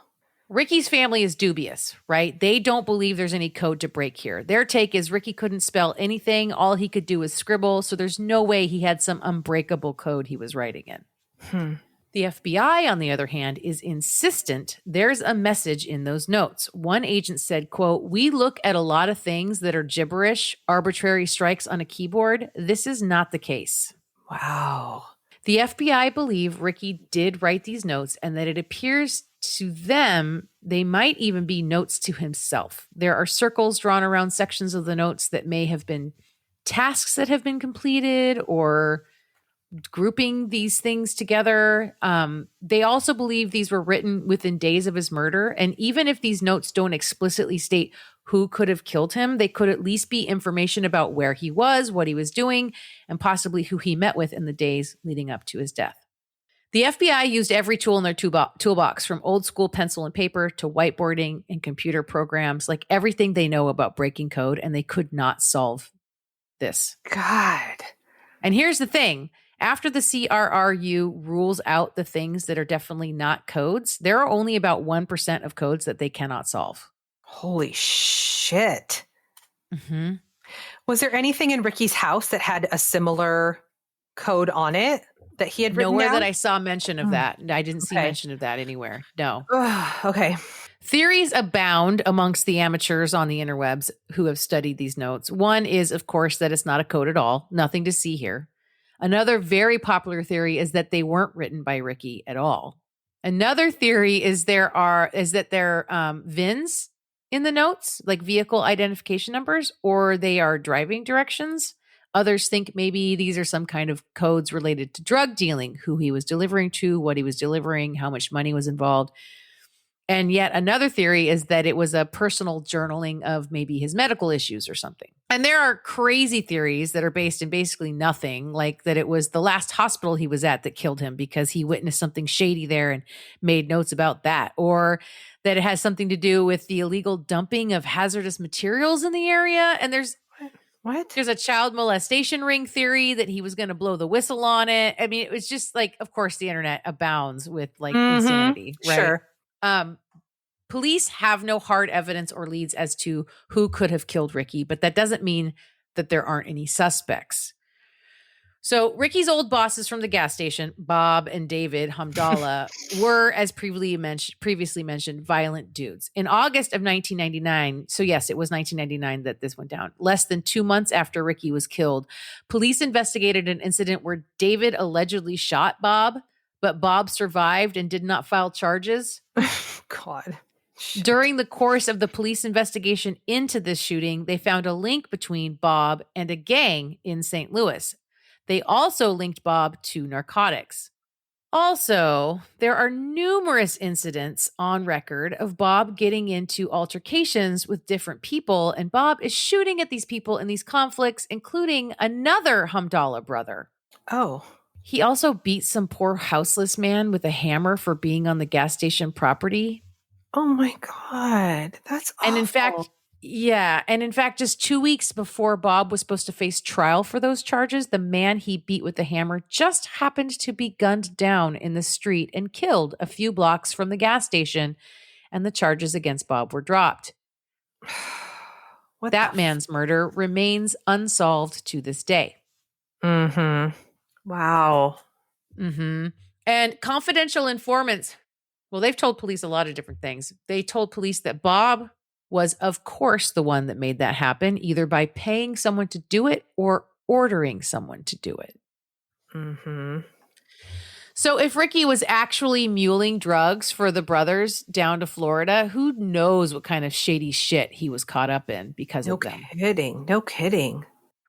Ricky's family is dubious, right? They don't believe there's any code to break here. Their take is Ricky couldn't spell anything. All he could do was scribble. So there's no way he had some unbreakable code he was writing in. The FBI, on the other hand, is insistent there's a message in those notes. One agent said, quote, "We look at a lot of things that are gibberish, arbitrary strikes on a keyboard. This is not the case." Wow. The FBI believe Ricky did write these notes and that it appears to them they might even be notes to himself. There are circles drawn around sections of the notes that may have been tasks that have been completed or grouping these things together. They also believe these were written within days of his murder. And even if these notes don't explicitly state who could have killed him, they could at least be information about where he was, what he was doing, and possibly who he met with in the days leading up to his death. The FBI used every tool in their toolbox, from old school pencil and paper to whiteboarding and computer programs, like everything they know about breaking code, and they could not solve this. God. And here's the thing. After the CRRU rules out the things that are definitely not codes, there are only about 1% of codes that they cannot solve. Holy shit. Mm-hmm. Was there anything in Ricky's house that had a similar code on it that he had written Nowhere down? that I saw mention of that. I didn't see mention of that anywhere. No. Okay. Theories abound amongst the amateurs on the interwebs who have studied these notes. One is, of course, that it's not a code at all. Nothing to see here. Another very popular theory is that they weren't written by Ricky at all. Another theory is that there are VINs in the notes, like vehicle identification numbers, or they are driving directions. Others think maybe these are some kind of codes related to drug dealing, who he was delivering to, what he was delivering, how much money was involved. And yet another theory is that it was a personal journaling of maybe his medical issues or something. And there are crazy theories that are based in basically nothing, like that it was the last hospital he was at that killed him because he witnessed something shady there and made notes about that, or that it has something to do with the illegal dumping of hazardous materials in the area. And there's a child molestation ring theory that he was going to blow the whistle on it. I mean, it was just like, of course, the internet abounds with like insanity, right? Sure. Police have no hard evidence or leads as to who could have killed Ricky, but that doesn't mean that there aren't any suspects. So Ricky's old bosses from the gas station, Bob and David Hamdallah, were, as previously mentioned, violent dudes. In August of 1999, so yes, it was 1999 that this went down, less than 2 months after Ricky was killed, police investigated an incident where David allegedly shot Bob, but Bob survived and did not file charges. God. Shit. During the course of the police investigation into this shooting, they found a link between Bob and a gang in St. Louis. They also linked Bob to narcotics. Also, there are numerous incidents on record of Bob getting into altercations with different people, and Bob is shooting at these people in these conflicts, including another Hamdallah brother. Oh. He also beat some poor houseless man with a hammer for being on the gas station property. Oh my God. That's awful. And in fact, just 2 weeks before Bob was supposed to face trial for those charges, the man he beat with the hammer just happened to be gunned down in the street and killed a few blocks from the gas station, and the charges against Bob were dropped. That man's murder remains unsolved to this day. Mm-hmm. Wow. Mm-hmm. And confidential informants, well, they've told police a lot of different things. They told police that Bob was, of course, the one that made that happen, either by paying someone to do it or ordering someone to do it. Mm-hmm. So if Ricky was actually muling drugs for the brothers down to Florida, who knows what kind of shady shit he was caught up in because of them. No kidding.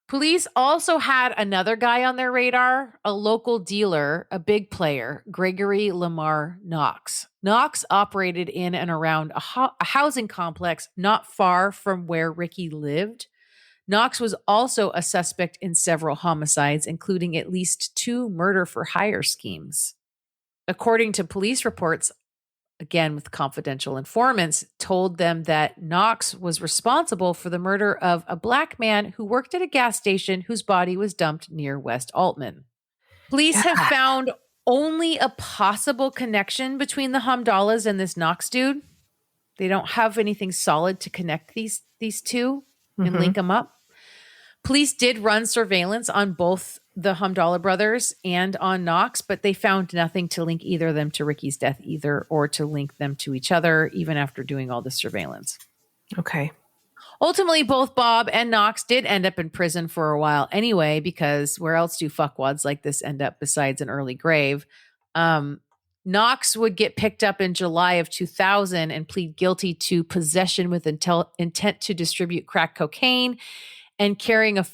Police also had another guy on their radar, a local dealer, a big player, Gregory Lamar Knox. Knox operated in and around a housing complex not far from where Ricky lived. Knox was also a suspect in several homicides, including at least 2 murder-for-hire schemes. According to police reports, again with confidential informants, told them that Knox was responsible for the murder of a black man who worked at a gas station whose body was dumped near West Altman. Police have found only a possible connection between the Hamdallahs and this Knox dude. They don't have anything solid to connect these two and link them up. Police did run surveillance on both the Hamdallah brothers and on Knox, but they found nothing to link either of them to Ricky's death either, or to link them to each other, even after doing all this surveillance. Okay. Ultimately, both Bob and Knox did end up in prison for a while anyway, because where else do fuckwads like this end up besides an early grave? Knox would get picked up in July of 2000 and plead guilty to possession with intent to distribute crack cocaine and carrying a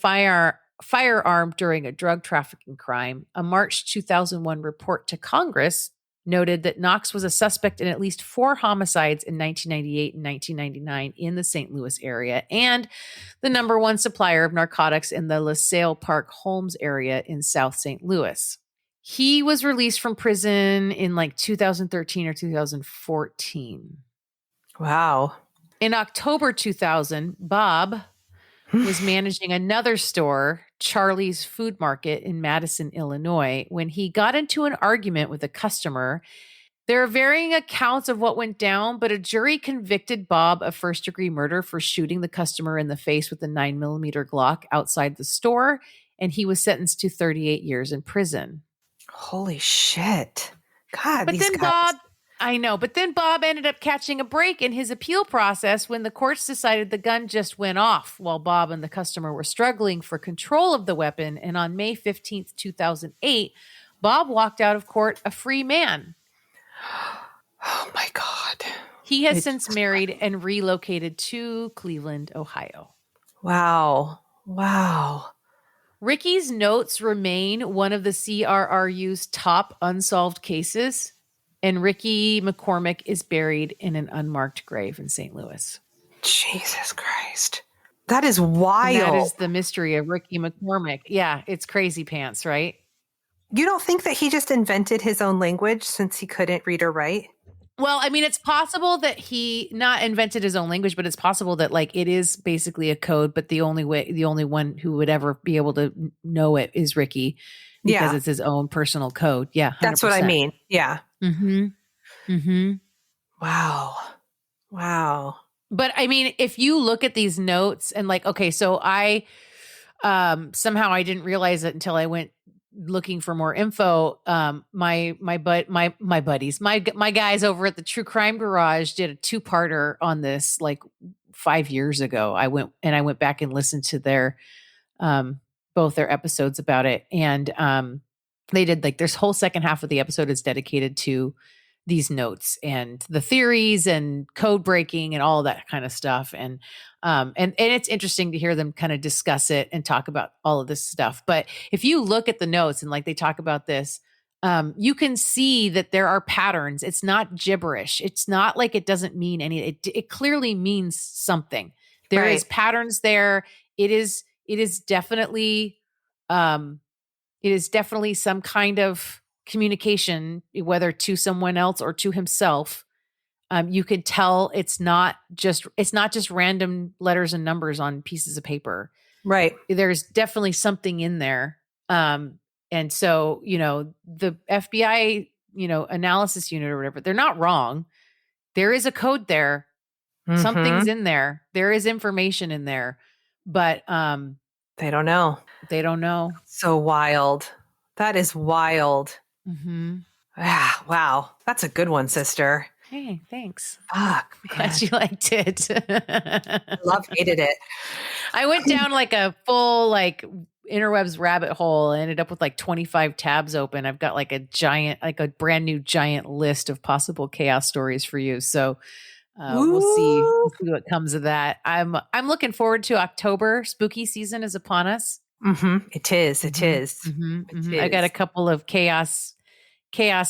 firearm during a drug trafficking crime. A March 2001 report to Congress noted that Knox was a suspect in at least 4 homicides in 1998 and 1999 in the St. Louis area, and the number one supplier of narcotics in the LaSalle Park Holmes area in South St. Louis. He was released from prison in like 2013 or 2014. Wow. In October 2000, Bob was managing another store, Charlie's Food Market in Madison, Illinois, when he got into an argument with a customer. There are varying accounts of what went down, but a jury convicted Bob of first-degree murder for shooting the customer in the face with a 9mm Glock outside the store, and he was sentenced to 38 years in prison. Holy shit. God, but then guys. Bob ended up catching a break in his appeal process when the courts decided the gun just went off while Bob and the customer were struggling for control of the weapon. And on May 15th, 2008, Bob walked out of court a free man. Oh my God. He has since married and relocated to Cleveland, Ohio. Wow. Wow. Ricky's notes remain one of the CRRU's top unsolved cases, and Ricky McCormick is buried in an unmarked grave in St. Louis. Jesus Christ. That is wild. And that is the mystery of Ricky McCormick. Yeah, it's crazy pants, right? You don't think that he just invented his own language since he couldn't read or write? Well, I mean, it's possible that he not invented his own language, but it's possible that like it is basically a code, but the only one who would ever be able to know it is Ricky, because it's his own personal code. Yeah. 100%. That's what I mean. Yeah. Mm-hmm. Mm-hmm. Wow. Wow. But I mean, if you look at these notes and like, okay, so I somehow I didn't realize it until I went looking for more info. My buddies, my guys over at the True Crime Garage did a 2-parter on this like 5 years ago. I went back and listened to their both their episodes about it, and they did like this whole second half of the episode is dedicated to these notes and the theories and code breaking and all of that kind of stuff. And it's interesting to hear them kind of discuss it and talk about all of this stuff. But if you look at the notes and like they talk about this, you can see that there are patterns. It's not gibberish. It's not like it doesn't mean any, it clearly means something. There is patterns there. It is definitely some kind of communication, whether to someone else or to himself. You could tell it's not just random letters and numbers on pieces of paper. Right. There's definitely something in there. And so, the FBI, analysis unit or whatever, they're not wrong. There is a code there. Mm-hmm. Something's in there. There is information in there, but they don't know. They don't know. So wild. That is wild. Mm-hmm. Ah, wow. That's a good one, sister. Hey, thanks. Fuck, man. Glad you liked it. Hated it. I went down like a full interwebs rabbit hole. I ended up with like 25 tabs open. I've got like a brand new giant list of possible chaos stories for you. So we'll see what comes of that. I'm looking forward to October. Spooky season is upon us. Mm-hmm. It is. Mm-hmm. I got a couple of chaos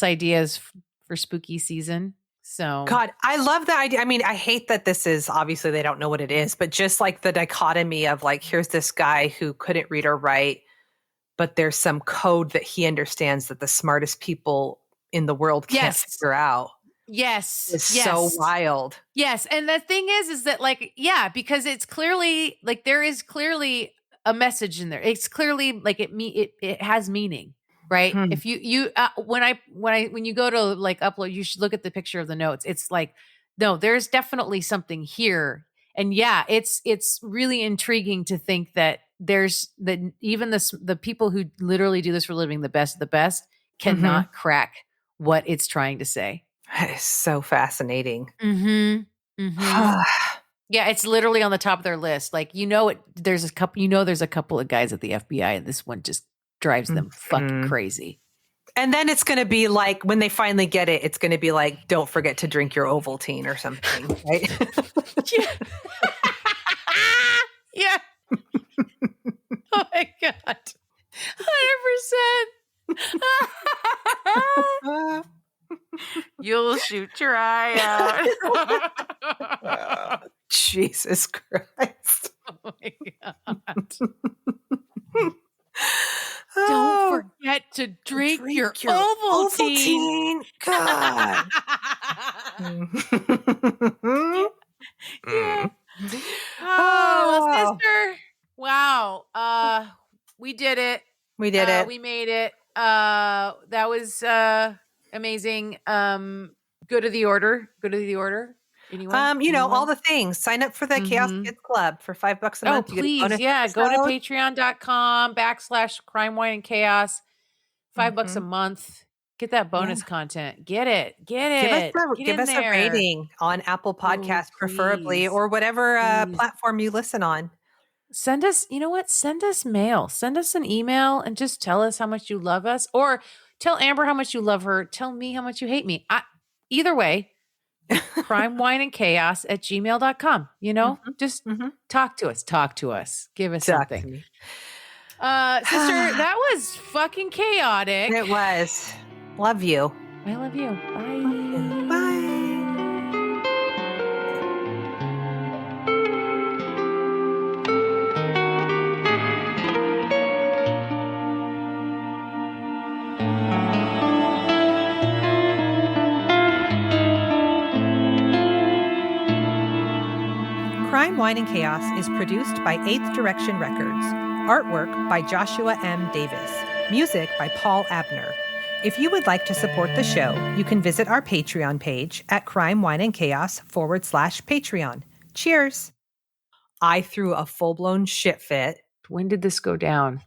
ideas for spooky season. So God, I love the idea. I mean, I hate that this is obviously they don't know what it is, but just like the dichotomy of like, here's this guy who couldn't read or write, but there's some code that he understands that the smartest people in the world can't figure out. Yes. It's so wild. Yes. And the thing is that like, yeah, because it's clearly like, there is clearly a message in there. It's clearly like it has meaning. Right. If you when you go to like upload, you should look at the picture of the notes. It's like, no, there's definitely something here. And yeah, it's really intriguing to think that there's the people who literally do this for a living, the best of the best, cannot crack what it's trying to say. It's so fascinating. Yeah, it's literally on the top of their list. Like, there's a couple of guys at the FBI, and this one just drives them fucking crazy. And then it's going to be like, when they finally get it, it's going to be like, don't forget to drink your Ovaltine or something, right? Yeah. Yeah. Oh my God. 100%. You'll shoot your eye out. Jesus Christ. Oh my God. Don't forget to drink your Ovaltine. God. Yeah. Oh, sister. Wow. We did it. We did it. We made it. That was amazing. Go to the order. Anyone? All the things. Sign up for the Chaos Kids Club for $5 a month. Oh, please. Go to patreon.com/crime, wine, and chaos. $5 a month. Get that bonus content. Get it. Give us a rating on Apple Podcasts, preferably, or whatever platform you listen on. Send us, send us mail. Send us an email and just tell us how much you love us, or tell Amber how much you love her. Tell me how much you hate me. Either way, crimewineandchaos@gmail.com. Just talk to us. Give us something. Sister, that was fucking chaotic. It was. Love you. I love you. Bye. Bye. Crime, Wine, and Chaos is produced by 8th Direction Records. Artwork by Joshua M. Davis. Music by Paul Abner. If you would like to support the show, you can visit our Patreon page at crimewineandchaos.com/Patreon. Cheers. I threw a full-blown shit fit. When did this go down?